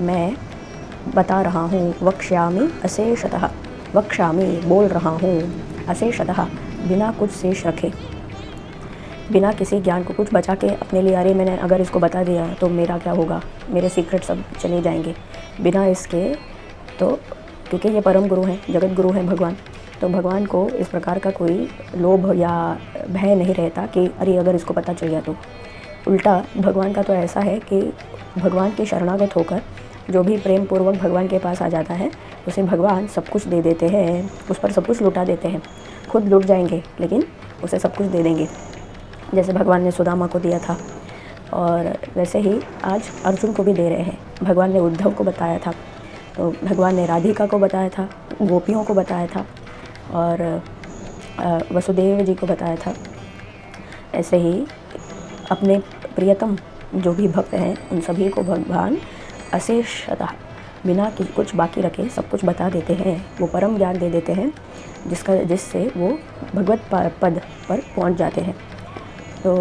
मैं बता रहा हूँ, वक्ष्यामि अशेषतः, वक्ष्यामि बोल रहा हूँ, अशेषतः बिना कुछ शेष रखे, बिना किसी ज्ञान को कुछ बचा के अपने लिए, अरे मैंने अगर इसको बता दिया तो मेरा क्या होगा, मेरे सीक्रेट सब चले जाएंगे, बिना इसके। तो क्योंकि ये परम गुरु हैं, जगत गुरु हैं भगवान, तो भगवान को इस प्रकार का कोई लोभ या भय नहीं रहता कि अरे अगर इसको पता चल गया तो। उल्टा भगवान का तो ऐसा है कि भगवान के शरणागत होकर जो भी प्रेम पूर्वक भगवान के पास आ जाता है उसे भगवान सब कुछ दे देते हैं, उस पर सब कुछ लुटा देते हैं। खुद लुट जाएंगे लेकिन उसे सब कुछ दे देंगे, जैसे भगवान ने सुदामा को दिया था, और वैसे ही आज अर्जुन को भी दे रहे हैं। भगवान ने उद्धव को बताया था, तो भगवान ने राधिका को बताया था, गोपियों को बताया था, और वसुदेव जी को बताया था। ऐसे ही अपने प्रियतम जो भी भक्त हैं उन सभी को भगवान अशेषतः बिना कुछ बाकी रखे सब कुछ बता देते हैं, वो परम ज्ञान दे देते हैं जिससे वो भगवत पद पर पहुंच जाते हैं। तो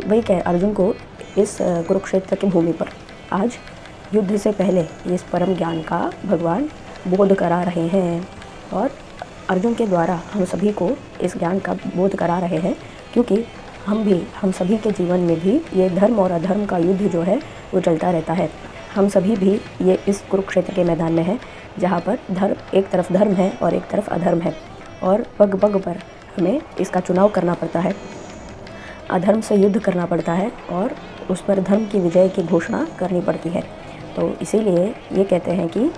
वही कह अर्जुन को इस कुरुक्षेत्र की भूमि पर आज युद्ध से पहले इस परम ज्ञान का भगवान बोध करा रहे हैं, और अर्जुन के द्वारा हम सभी को इस ज्ञान का बोध करा रहे हैं, क्योंकि हम सभी के जीवन में भी ये धर्म और अधर्म का युद्ध जो है वो चलता रहता है। हम सभी भी ये इस कुरुक्षेत्र के मैदान में हैं, जहाँ पर एक तरफ धर्म है और एक तरफ अधर्म है, और पग पग पर हमें इसका चुनाव करना पड़ता है, अधर्म से युद्ध करना पड़ता है और उस पर धर्म की विजय की घोषणा करनी पड़ती है। तो इसीलिए ये कहते हैं कि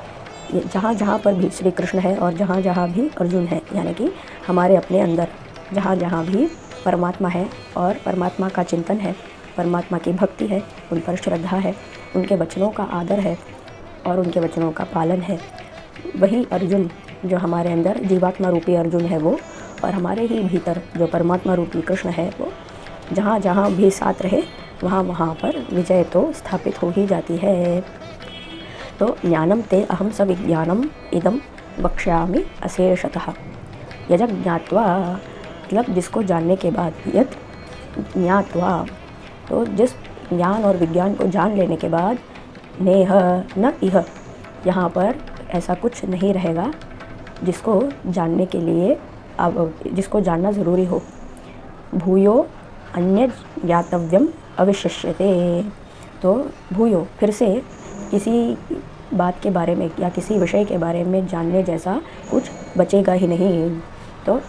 जहाँ जहाँ पर भी श्री कृष्ण है और जहाँ जहाँ भी अर्जुन है, यानी कि हमारे अपने अंदर जहाँ जहाँ भी परमात्मा है और परमात्मा का चिंतन है, परमात्मा की भक्ति है, उन पर श्रद्धा है, उनके वचनों का आदर है और उनके वचनों का पालन है, वही अर्जुन जो हमारे अंदर जीवात्मा रूपी अर्जुन है वो, और हमारे ही भीतर जो परमात्मा रूपी कृष्ण है वो, जहाँ जहाँ भी साथ रहे वहाँ वहाँ पर विजय तो स्थापित हो ही जाती है। तो ज्ञानम ते अहम सविज्ञानम इदम वक्ष्यामि अशेषतः, यजक ज्ञात्वा, मतलब जिसको जानने के बाद, यत ज्ञात्वा, तो जिस ज्ञान और विज्ञान को जान लेने के बाद, नेह न इह, यहाँ पर ऐसा कुछ नहीं रहेगा जिसको जानने के लिए अब जिसको जानना ज़रूरी हो। भूयो अन्य ज्ञातव्यम अविशिष्यते, तो भूयो फिर से किसी बात के बारे में या किसी विषय के बारे में जानने जैसा कुछ बचेगा ही नहीं। तो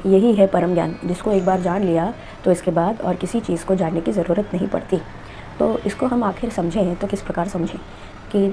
यही है परम ज्ञान, जिसको एक बार जान लिया तो इसके बाद और किसी चीज़ को जानने की ज़रूरत नहीं पड़ती। तो इसको हम आखिर समझें तो किस प्रकार समझें कि